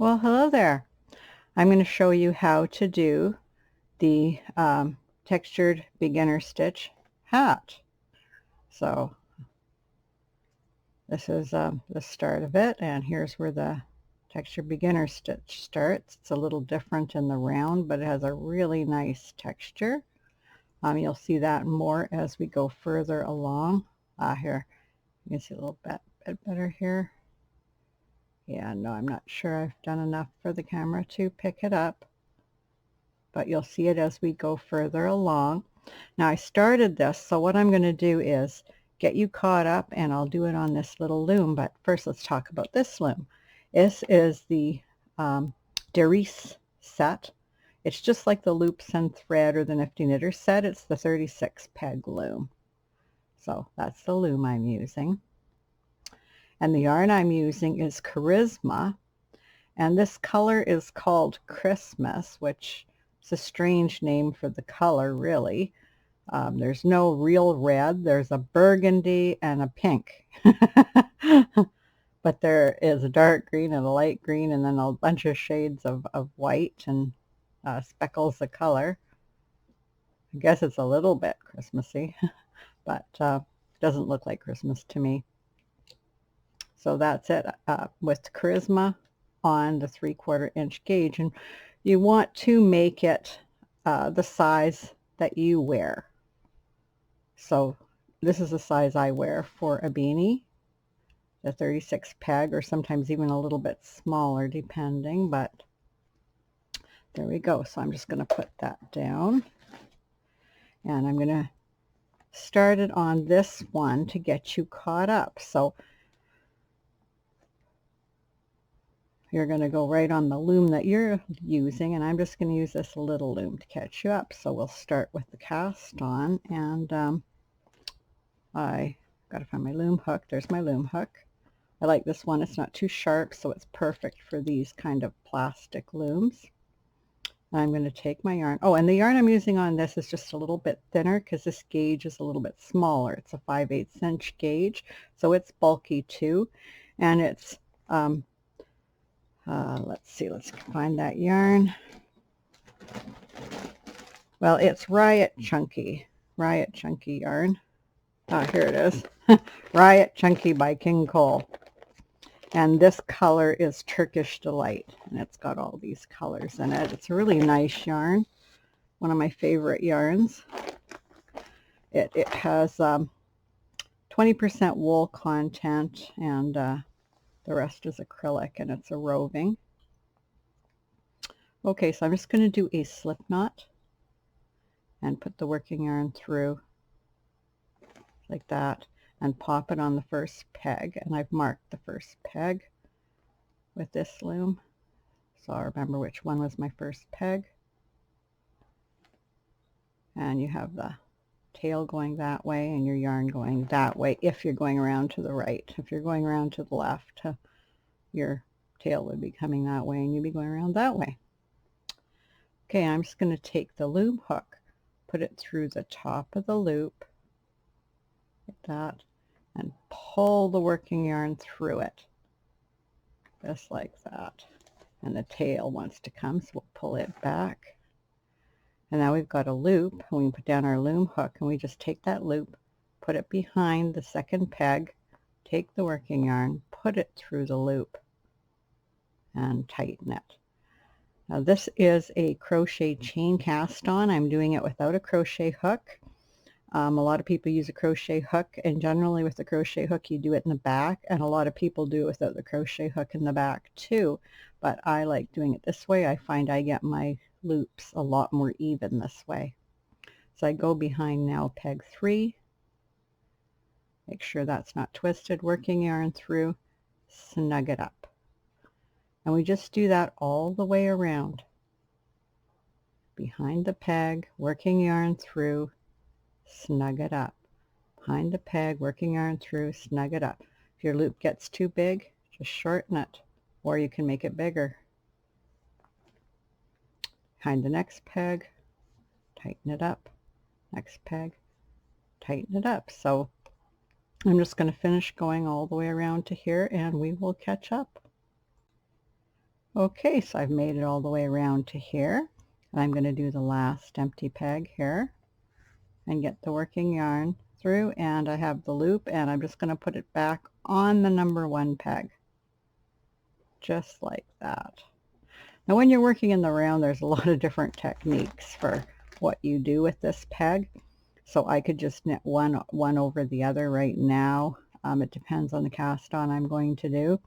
Well, hello there. I'm going to show you how to do the textured beginner stitch hat. So this is the start of it, and here's where the textured beginner stitch starts. It's a little different in the round, but it has a really nice texture. You'll see that more as we go further along. Here, you can see a little bit better here. Yeah, no, I'm not sure I've done enough for the camera to pick it up, but you'll see it as we go further along. Now I started this, so what I'm going to do is get you caught up, and I'll do it on this little loom, but first let's talk about this loom. This is the Derice set. It's just like the Loops and Thread or the Nifty Knitter set. It's the 36 peg loom. So that's the loom I'm using. And the yarn I'm using is Charisma, and this color is called Christmas, which is a strange name for the color, really. There's no real red. There's a burgundy and a pink. But there is a dark green and a light green, and then a bunch of shades of white and speckles of color. I guess it's a little bit Christmassy, but doesn't look like Christmas to me. So that's it with Charisma on the 3/4 inch gauge, and you want to make it the size that you wear. So this is the size I wear for a beanie, the 36 peg, or sometimes even a little bit smaller depending, but there we go. So I'm just going to put that down, and I'm going to start it on this one to get you caught up. So you're going to go right on the loom that you're using, and I'm just going to use this little loom to catch you up. So we'll start with the cast on, and I got to find my loom hook. There's my loom hook. I like this one. It's not too sharp, so it's perfect for these kind of plastic looms. And I'm going to take my yarn. Oh, and the yarn I'm using on this is just a little bit thinner because this gauge is a little bit smaller. It's a 5/8 inch gauge, so it's bulky too. And it's let's see, let's find that yarn. Well, it's Riot Chunky yarn. Here it is. Riot Chunky by King Cole. And this color is Turkish Delight, and it's got all these colors in it. It's a really nice yarn, one of my favorite yarns. It has 20% wool content, and the rest is acrylic, and it's a roving. Okay, so I'm just going to do a slip knot and put the working yarn through like that and pop it on the first peg, and I've marked the first peg with this loom, so I'll remember which one was my first peg. And you have the tail going that way and your yarn going that way if you're going around to the right. If you're going around to the left, your tail would be coming that way and you'd be going around that way. Okay, I'm just going to take the loom hook, put it through the top of the loop like that, and pull the working yarn through it just like that. And the tail wants to come, so we'll pull it back. And now we've got a loop, and we can put down our loom hook, and we just take that loop, put it behind the second peg, take the working yarn, put it through the loop, and tighten it. Now this is a crochet chain cast on. I'm doing it without a crochet hook. A lot of people use a crochet hook, and generally with the crochet hook you do it in the back, and a lot of people do it without the crochet hook in the back too, but I like doing it this way. I find I get my loops a lot more even this way. So I go behind now peg 3, make sure that's not twisted, working yarn through, snug it up, and we just do that all the way around. Behind the peg, working yarn through, snug it up, behind the peg, working yarn through, snug it up. If your loop gets too big, just shorten it, or you can make it bigger. Behind the next peg, tighten it up, next peg, tighten it up. So I'm just going to finish going all the way around to here, and we will catch up. Okay, so I've made it all the way around to here, and I'm going to do the last empty peg here and get the working yarn through, and I have the loop, and I'm just going to put it back on the number 1 peg, just like that. Now when you're working in the round, there's a lot of different techniques for what you do with this peg. So I could just knit one over the other right now. It depends on the cast on I'm going to do.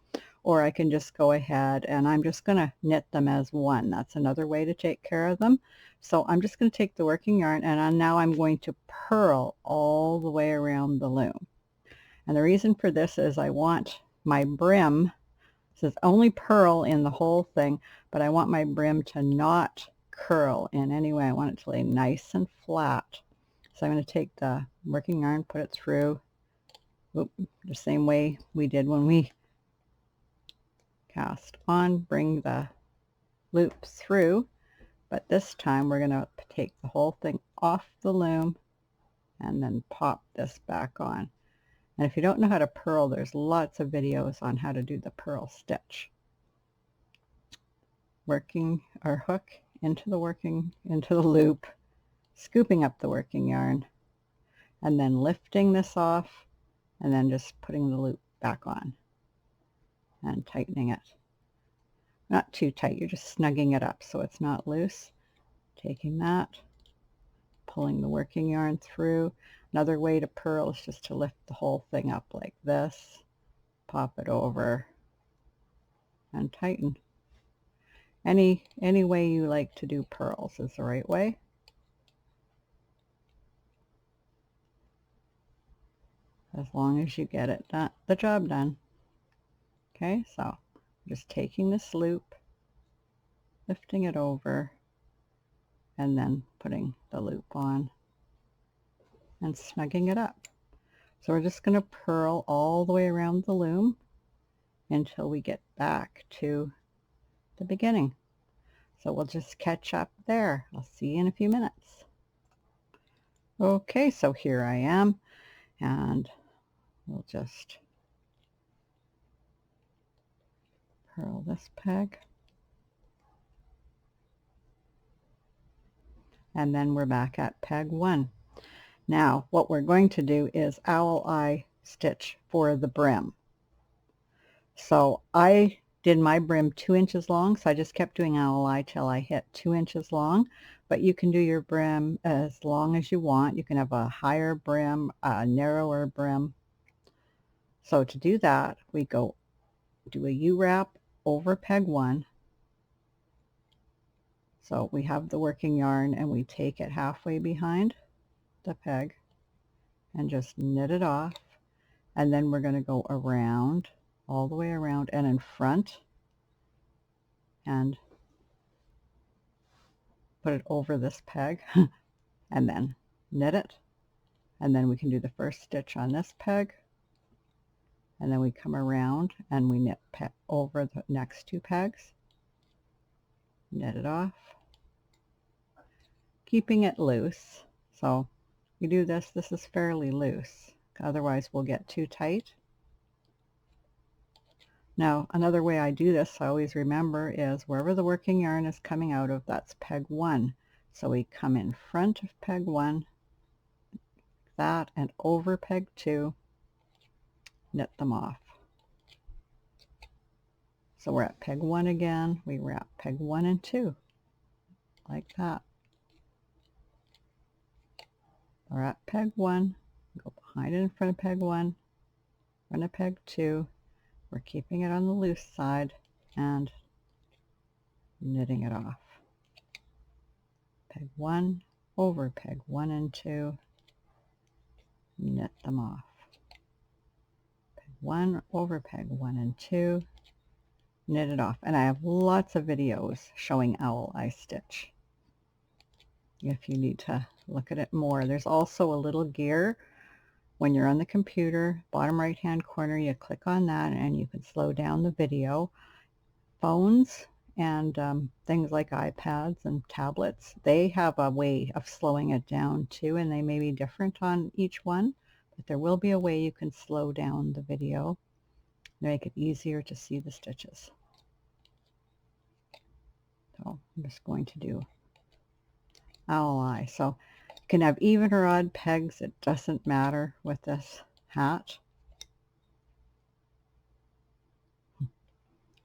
Or I can just go ahead and I'm just going to knit them as one. That's another way to take care of them. So I'm just going to take the working yarn, and now I'm going to purl all the way around the loom. And the reason for this is I want my brim, it says only purl in the whole thing, but I want my brim to not curl in any way. I want it to lay nice and flat. So I'm going to take the working yarn, put it through the same way we did when we cast on, bring the loop through, but this time we're going to take the whole thing off the loom and then pop this back on. And if you don't know how to purl, there's lots of videos on how to do the purl stitch. Working our hook into the loop, scooping up the working yarn, and then lifting this off, and then just putting the loop back on and tightening it. Not too tight, you're just snugging it up so it's not loose. Taking that, pulling the working yarn through. Another way to purl is just to lift the whole thing up like this, pop it over, and tighten. Any way you like to do purls is the right way. As long as you get it done, the job done. Okay, so just taking this loop, lifting it over, and then putting the loop on and snugging it up. So we're just going to purl all the way around the loom until we get back to the beginning. So we'll just catch up there. I'll see you in a few minutes. Okay, so here I am, and we'll just purl this peg, and then we're back at peg 1. Now what we're going to do is owl eye stitch for the brim. So I did my brim 2 inches long, so I just kept doing owl eye till I hit 2 inches long, but you can do your brim as long as you want. You can have a higher brim, a narrower brim. So to do that, we go do a U-wrap over peg 1. So we have the working yarn and we take it halfway behind the peg and just knit it off, and then we're going to go around, all the way around and in front, and put it over this peg and then knit it, and then we can do the first stitch on this peg, and then we come around and we knit over the next 2 pegs, knit it off, keeping it loose. So we do this is fairly loose, otherwise we'll get too tight. Now another way I do this, I always remember, is wherever the working yarn is coming out of, that's peg 1. So we come in front of peg 1, that, and over peg 2, knit them off. So we're at peg 1 again, we wrap peg 1 and 2, like that. We're at peg 1, go behind it in front of peg 1, front of peg 2, we're keeping it on the loose side and knitting it off. Peg 1, over peg 1 and 2, knit them off. Peg 1, over peg 1 and 2, knit it off. And I have lots of videos showing owl eye stitch if you need to look at it more. There's also a little gear when you're on the computer, bottom right hand corner, you click on that and you can slow down the video. Phones and things like iPads and tablets, they have a way of slowing it down too, and they may be different on each one, but there will be a way you can slow down the video to make it easier to see the stitches. I'm just going to do owl eye. So you can have even or odd pegs. It doesn't matter with this hat.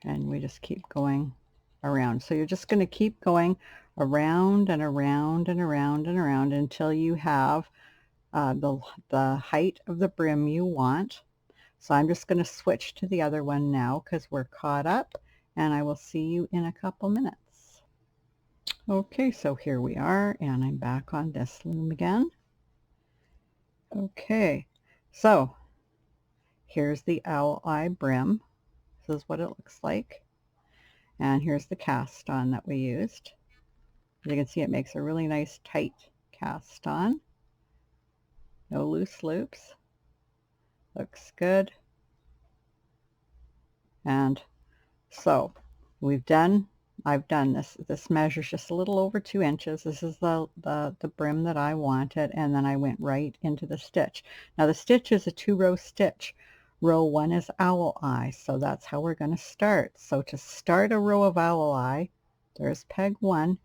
And we just keep going around. So you're just going to keep going around and around and around and around until you have the height of the brim you want. So I'm just going to switch to the other one now because we're caught up, and I will see you in a couple minutes. Okay, so here we are, and I'm back on this loom again. Okay, so here's the owl eye brim. This is what it looks like. And here's the cast on that we used. As you can see, it makes a really nice tight cast on. No loose loops. Looks good. And so I've done this. This measures just a little over 2 inches. This is the brim that I wanted, and then I went right into the stitch. Now the stitch is a 2-row stitch. Row 1 is owl eye, so that's how we're going to start. So to start a row of owl eye, there's peg 1.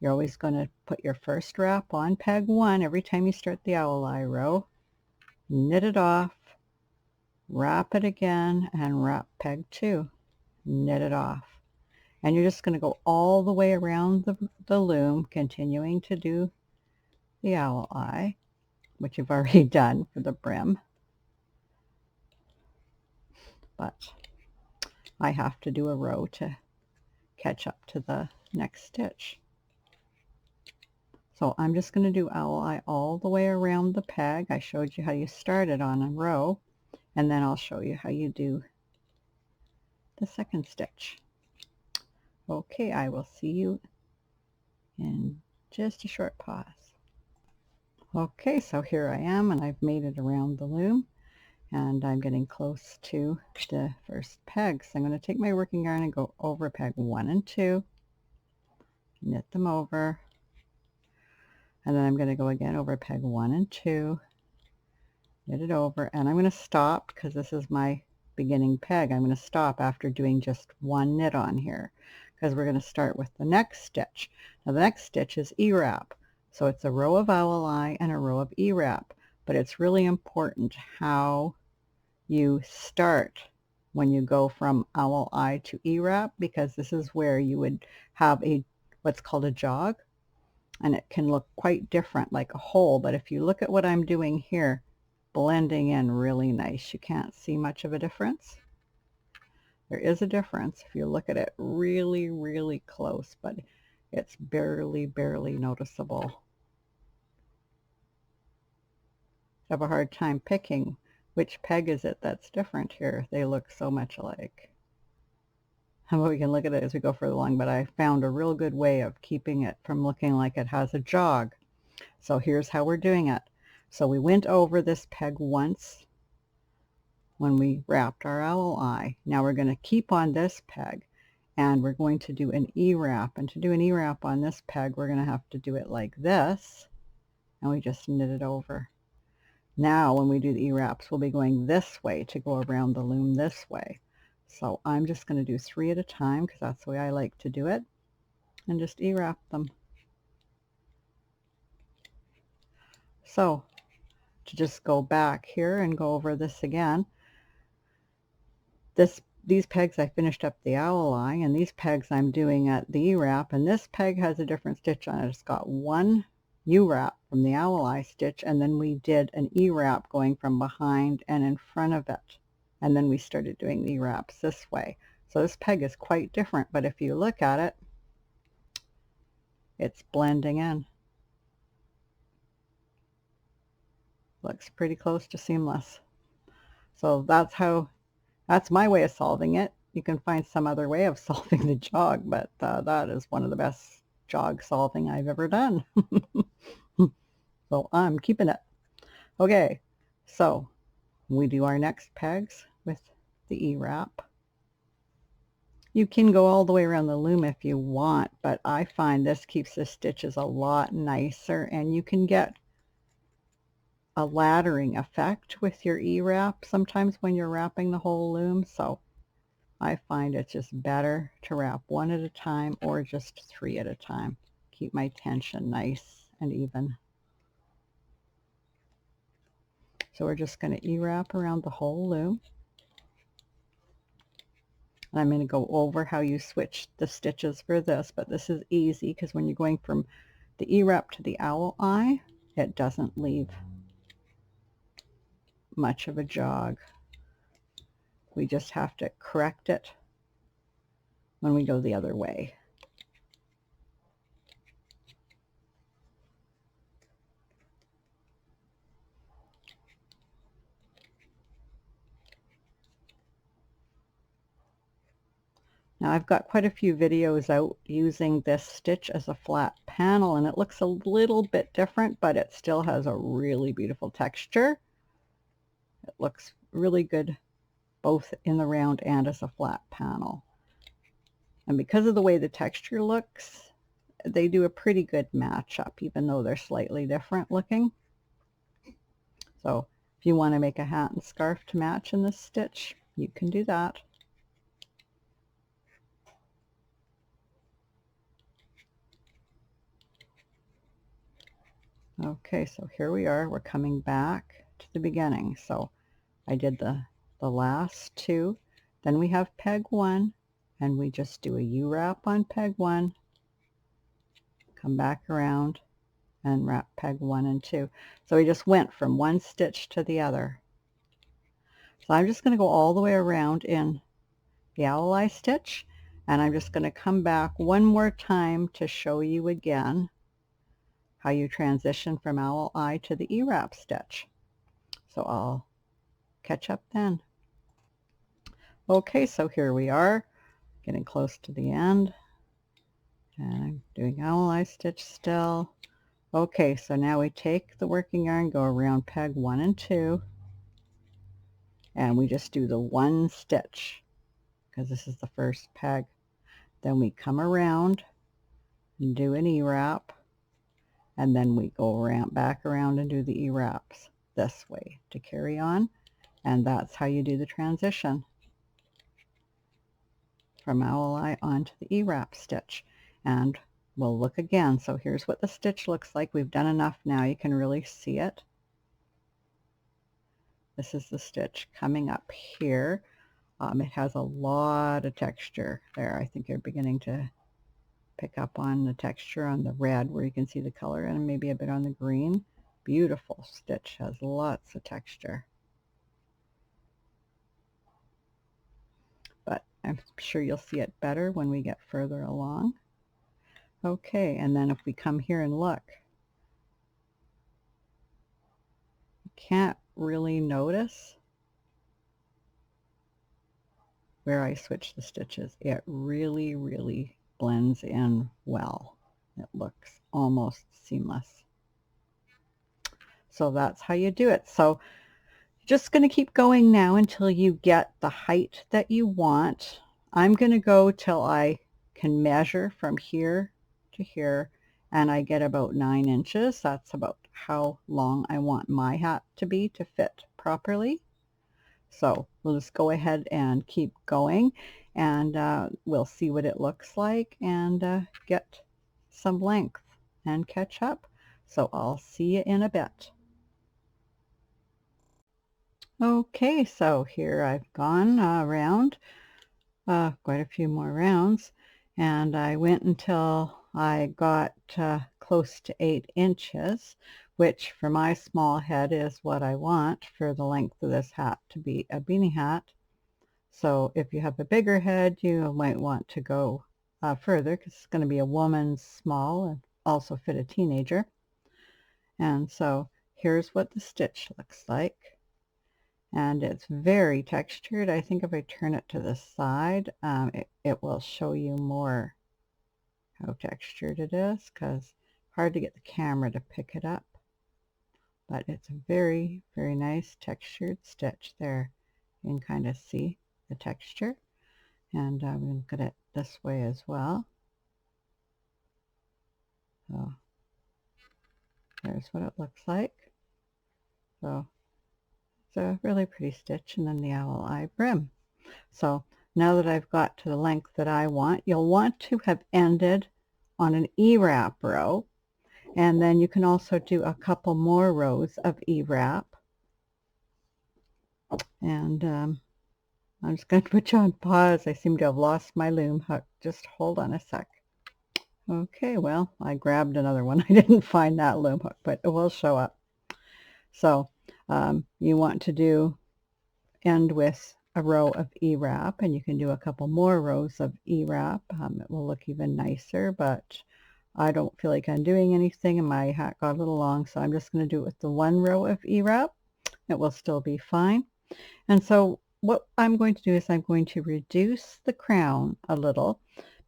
You're always going to put your first wrap on peg 1 every time you start the owl eye row. Knit it off, wrap it again, and wrap peg 2. Knit it off. And you're just going to go all the way around the loom, continuing to do the owl eye, which you've already done for the brim. But I have to do a row to catch up to the next stitch. So I'm just going to do owl eye all the way around the peg. I showed you how you started on a row, and then I'll show you how you do the second stitch. Okay, I will see you in just a short pause. Okay, so here I am, and I've made it around the loom, and I'm getting close to the first peg. So I'm going to take my working yarn and go over peg 1 and 2, knit them over, and then I'm going to go again over peg 1 and 2, knit it over, and I'm going to stop because this is my beginning peg. I'm going to stop after doing just one knit on here because we're going to start with the next stitch. Now the next stitch is E-wrap. So it's a row of owl eye and a row of E-wrap, but it's really important how you start when you go from owl eye to E-wrap, because this is where you would have what's called a jog, and it can look quite different, like a hole. But if you look at what I'm doing here, blending in really nice. You can't see much of a difference. There is a difference if you look at it really, really close, but it's barely noticeable. I have a hard time picking which peg is it that's different here. They look so much alike. But we can look at it as we go further along, but I found a real good way of keeping it from looking like it has a jog. So here's how we're doing it. So we went over this peg once when we wrapped our owl eye. Now we're going to keep on this peg, and we're going to do an E-wrap. And to do an E-wrap on this peg, we're going to have to do it like this, and we just knit it over. Now when we do the E-wraps, we'll be going this way to go around the loom this way. So I'm just going to do 3 at a time because that's the way I like to do it, and just E-wrap them. So to just go back here and go over this again, these pegs I finished up the owl eye, and these pegs I'm doing at the E-wrap, and this peg has a different stitch on it. It's got one U-wrap from the owl eye stitch, and then we did an E-wrap going from behind and in front of it, and then we started doing the E-wraps this way. So this peg is quite different, but if you look at it, it's blending in. Looks pretty close to seamless. So that's my way of solving it. You can find some other way of solving the jog, but that is one of the best jog solving I've ever done. So I'm keeping it. Okay, so we do our next pegs with the E-wrap. You can go all the way around the loom if you want, but I find this keeps the stitches a lot nicer, and you can get a laddering effect with your E-wrap sometimes when you're wrapping the whole loom. So I find it's just better to wrap one at a time or just 3 at a time. Keep my tension nice and even. So we're just going to E-wrap around the whole loom. And I'm going to go over how you switch the stitches for this, but this is easy because when you're going from the E-wrap to the owl eye, it doesn't leave much of a jog. We just have to correct it when we go the other way. Now I've got quite a few videos out using this stitch as a flat panel, and it looks a little bit different, but it still has a really beautiful texture. It looks really good both in the round and as a flat panel. And because of the way the texture looks, they do a pretty good match-up, even though they're slightly different looking. So if you want to make a hat and scarf to match in this stitch, you can do that. Okay, so here we are. We're coming back to the beginning. So I did the last 2. Then we have peg 1, and we just do a U-wrap on peg 1, come back around, and wrap peg 1 and 2. So we just went from one stitch to the other. So I'm just going to go all the way around in the owl eye stitch, and I'm just going to come back one more time to show you again how you transition from owl eye to the E-wrap stitch. So I'll catch up then. Okay, so here we are, getting close to the end, and I'm doing owl eye stitch still. Okay, so now we take the working yarn, go around peg 1 and 2, and we just do the one stitch because this is the first peg. Then we come around and do an E-wrap, and then we go around, back around and do the E-wraps this way to carry on, and that's how you do the transition from owl eye onto the E-wrap stitch. And we'll look again. So here's what the stitch looks like. We've done enough now, you can really see it. This is the stitch coming up here. It has a lot of texture there. I think you're beginning to pick up on the texture on the red where you can see the color, and maybe a bit on the green. Beautiful stitch, has lots of texture. But I'm sure you'll see it better when we get further along. Okay, and then if we come here and look, you can't really notice where I switch the stitches. It really, really blends in well. It looks almost seamless. So that's how you do it. So just going to keep going now until you get the height that you want. I'm going to go till I can measure from here to here, and I get about 9 inches. That's about how long I want my hat to be to fit properly. So we'll just go ahead and keep going, and we'll see what it looks like and get some length and catch up. So I'll see you in a bit. Okay, so here I've gone around quite a few more rounds, and I went until I got close to 8 inches, which for my small head is what I want for the length of this hat to be a beanie hat. So if you have a bigger head, you might want to go further, because it's going to be a woman's small and also fit a teenager. And so here's what the stitch looks like. And it's very textured. I think if I turn it to the side, it will show you more how textured it is, because hard to get the camera to pick it up. But it's a very, very nice textured stitch there. You can kind of see the texture. And I'm going to look at it this way as well. So there's what it looks like. So it's a really pretty stitch, and then the owl eye brim. So now that I've got to the length that I want, you'll want to have ended on an E-wrap row, and then you can also do a couple more rows of E-wrap. And I'm just going to put you on pause. I seem to have lost my loom hook. Just hold on a sec. Okay, well, I grabbed another one. I didn't find that loom hook, but it will show up. So you want to end with a row of E-wrap, and you can do a couple more rows of E-wrap. It will look even nicer, but I don't feel like I'm doing anything, and my hat got a little long, so I'm just going to do it with the one row of E-wrap. It will still be fine. And so what I'm going to do is I'm going to reduce the crown a little,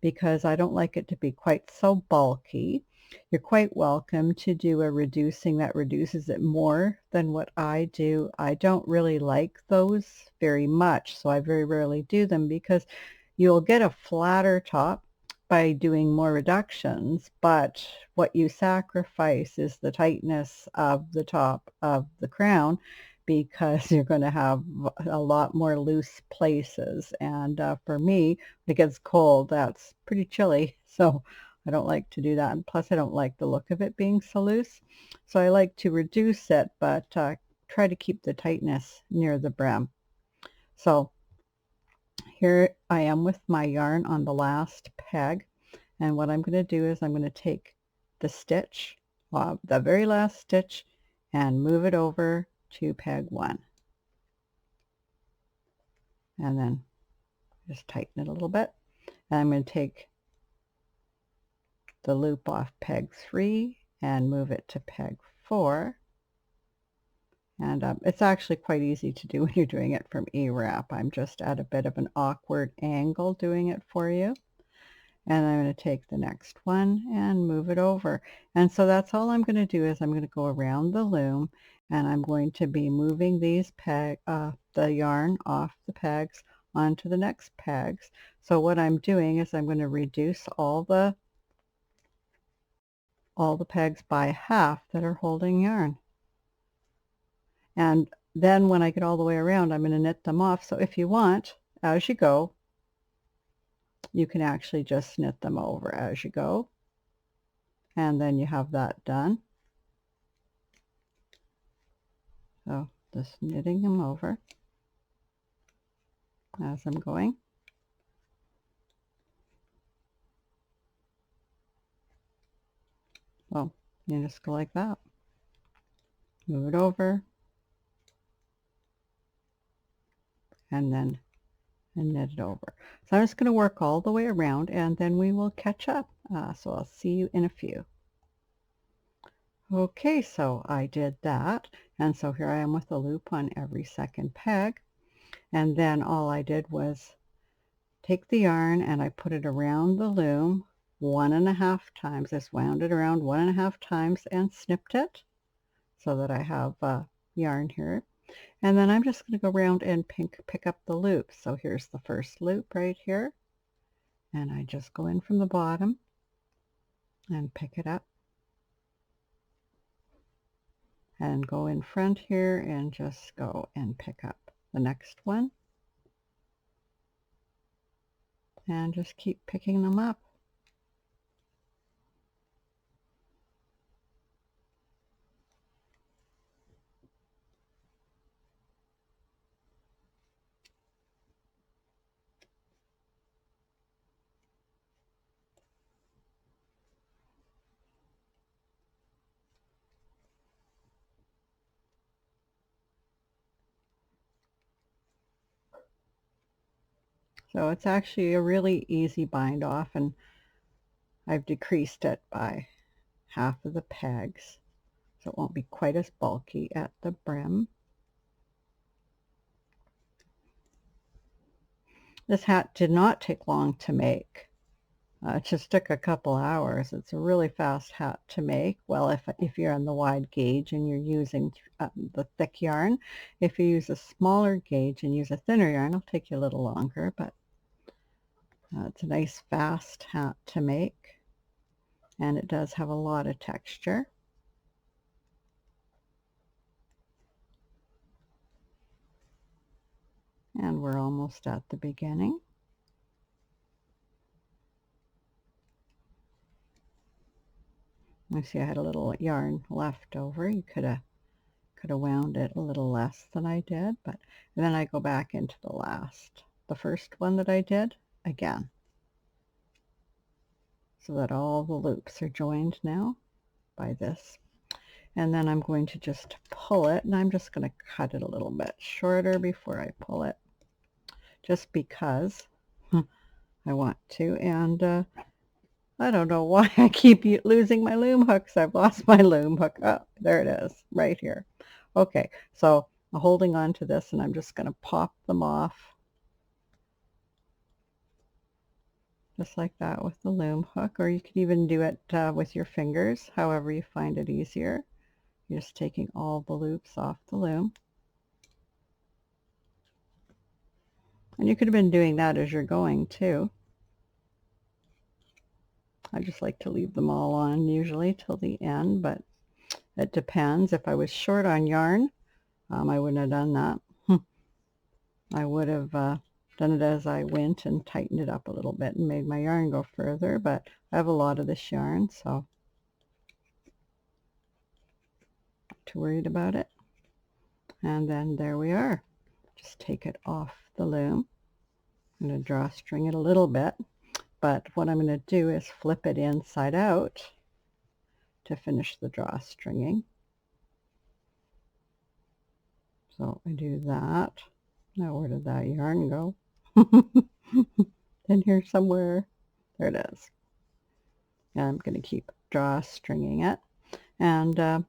because I don't like it to be quite so bulky. You're quite welcome to do a reducing that reduces it more than what I do. I don't really like those very much, so I very rarely do them, because you'll get a flatter top by doing more reductions, but what you sacrifice is the tightness of the top of the crown, because you're going to have a lot more loose places. And for me, when it gets cold, that's pretty chilly, so I don't like to do that. And plus, I don't like the look of it being so loose, so I like to reduce it, but try to keep the tightness near the brim. So here I am with my yarn on the last peg, and what I'm going to do is I'm going to take the stitch, the very last stitch, and move it over to peg 1, and then just tighten it a little bit. And I'm going to take the loop off peg 3 and move it to peg 4. And it's actually quite easy to do when you're doing it from E-wrap. I'm just at a bit of an awkward angle doing it for you. And I'm going to take the next one and move it over. And so that's all I'm going to do is I'm going to go around the loom, and I'm going to be moving these the yarn off the pegs onto the next pegs. So what I'm doing is I'm going to reduce all the pegs by half that are holding yarn. And then when I get all the way around, I'm going to knit them off. So if you want, as you go, you can actually just knit them over as you go. And then you have that done. So just knitting them over as I'm going. Well, you just go like that. Move it over. And then knit it over. So I'm just going to work all the way around, and then we will catch up. So I'll see you in a few. Okay, so I did that, and so here I am with a loop on every second peg, and then all I did was take the yarn and I put it around the loom 1.5 times. I just wound it around 1.5 times and snipped it so that I have yarn here. And then I'm just going to go around and pick up the loop. So here's the first loop right here, and I just go in from the bottom and pick it up, and go in front here and just go and pick up the next one, and just keep picking them up. So it's actually a really easy bind off, and I've decreased it by half of the pegs, so it won't be quite as bulky at the brim. This hat did not take long to make. It just took a couple hours. It's a really fast hat to make. Well, if you're on the wide gauge and you're using the thick yarn. If you use a smaller gauge and use a thinner yarn, it'll take you a little longer, but it's a nice fast hat to make, and it does have a lot of texture. And we're almost at the beginning. I see I had a little yarn left over. You could have wound it a little less than I did, but and then I go back into the first one that I did again, so that all the loops are joined now by this. And then I'm going to just pull it, and I'm just going to cut it a little bit shorter before I pull it, just because I want to. And I don't know why I keep losing my loom hooks. I've lost my loom hook. Oh, there it is, right here. Okay, so I'm holding on to this, and I'm just going to pop them off, just like that with the loom hook, or you can even do it with your fingers, however you find it easier. You're just taking all the loops off the loom. And you could have been doing that as you're going too. I just like to leave them all on usually till the end, but it depends. If I was short on yarn, I wouldn't have done that. I would have done it as I went and tightened it up a little bit and made my yarn go further, but I have a lot of this yarn, so not too worried about it. And then there we are. Just take it off the loom. I'm going to drawstring it a little bit, but what I'm going to do is flip it inside out to finish the drawstringing. So I do that. Now where did that yarn go? In here somewhere. There it is. And I'm going to keep drawstringing it. And there.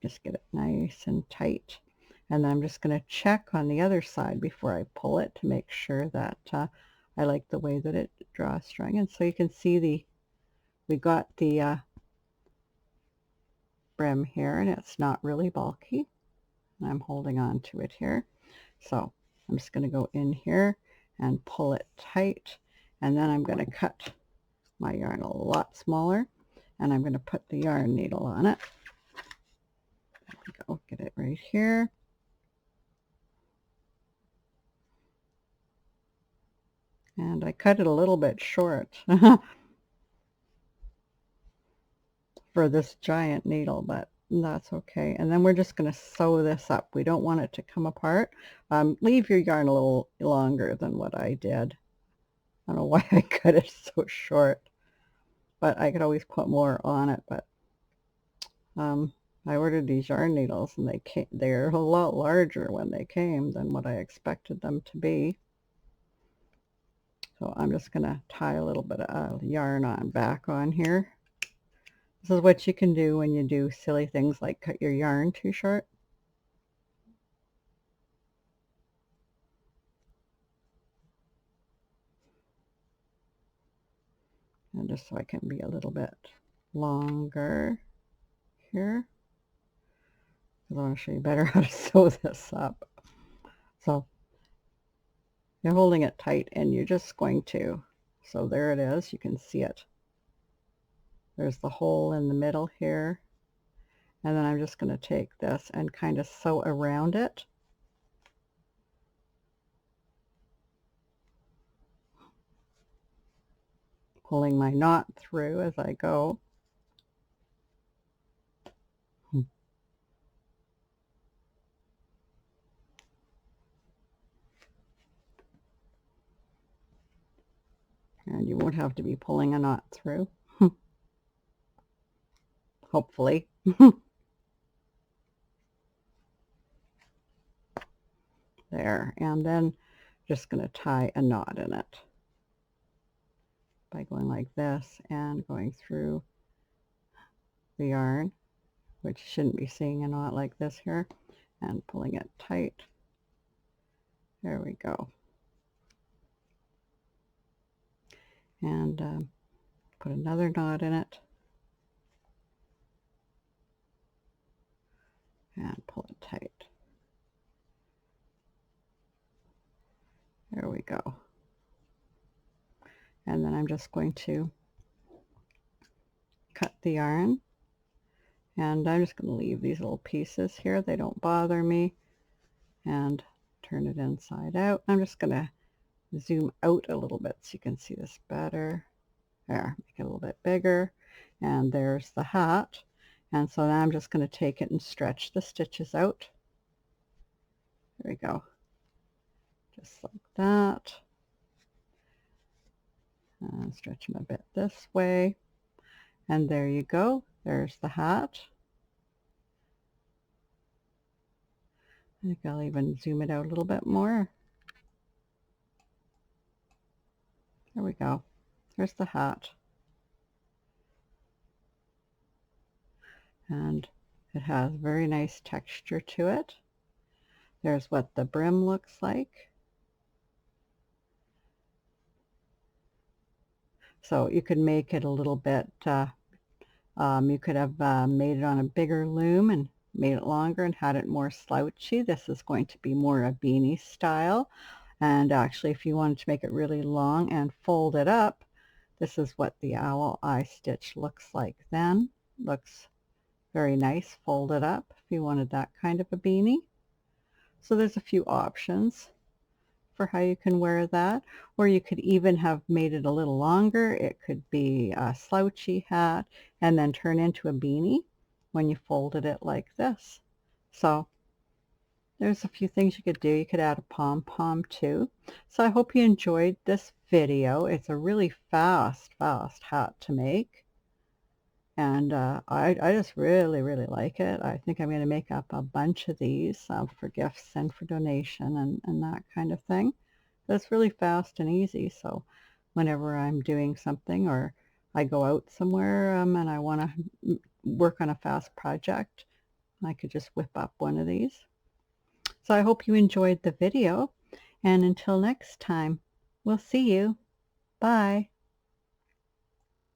Just get it nice and tight. And then I'm just going to check on the other side before I pull it to make sure that I like the way that it drawstring. And so you can see we got the brim here, and it's not really bulky. I'm holding on to it here. So I'm just going to go in here and pull it tight, and then I'm going to cut my yarn a lot smaller, and I'm going to put the yarn needle on it. There we go. Get it right here. And I cut it a little bit short for this giant needle, but that's okay. And then we're just going to sew this up. We don't want it to come apart. Leave your yarn a little longer than what I did. I don't know why I cut it so short, but I could always put more on it. But I ordered these yarn needles, and they're a lot larger when they came than what I expected them to be. So I'm just going to tie a little bit of yarn back on here. This is what you can do when you do silly things like cut your yarn too short. And just so I can be a little bit longer here, because I want to show you better how to sew this up. So you're holding it tight, and you're just going to, so there it is, you can see it. There's the hole in the middle here, and then I'm just going to take this and kind of sew around it. Pulling my knot through as I go. And you won't have to be pulling a knot through. Hopefully. There, and then just going to tie a knot in it by going like this and going through the yarn, which you shouldn't be seeing a knot like this here, and pulling it tight. There we go. And put another knot in it and pull it tight. There we go. And then I'm just going to cut the yarn, and I'm just going to leave these little pieces here. They don't bother me, and turn it inside out. I'm just going to zoom out a little bit so you can see this better. There, make it a little bit bigger. And there's the hat. And so now I'm just going to take it and stretch the stitches out. There we go. Just like that. And stretch them a bit this way. And there you go. There's the hat. I think I'll even zoom it out a little bit more. There we go. There's the hat. And it has very nice texture to it. There's what the brim looks like. So you could make it a little bit, you could have made it on a bigger loom and made it longer and had it more slouchy. This is going to be more a beanie style. And actually, if you wanted to make it really long and fold it up, this is what the owl eye stitch looks like then. Looks very nice folded up if you wanted that kind of a beanie. So there's a few options for how you can wear that, or you could even have made it a little longer. It could be a slouchy hat and then turn into a beanie when you folded it like this. So there's a few things you could do. You could add a pom-pom too. So I hope you enjoyed this video. It's a really fast hat to make. And I just really like it. I think I'm going to make up a bunch of these for gifts and for donation and that kind of thing. But it's really fast and easy. So whenever I'm doing something or I go out somewhere and I want to work on a fast project, I could just whip up one of these. So I hope you enjoyed the video. And until next time, we'll see you. Bye.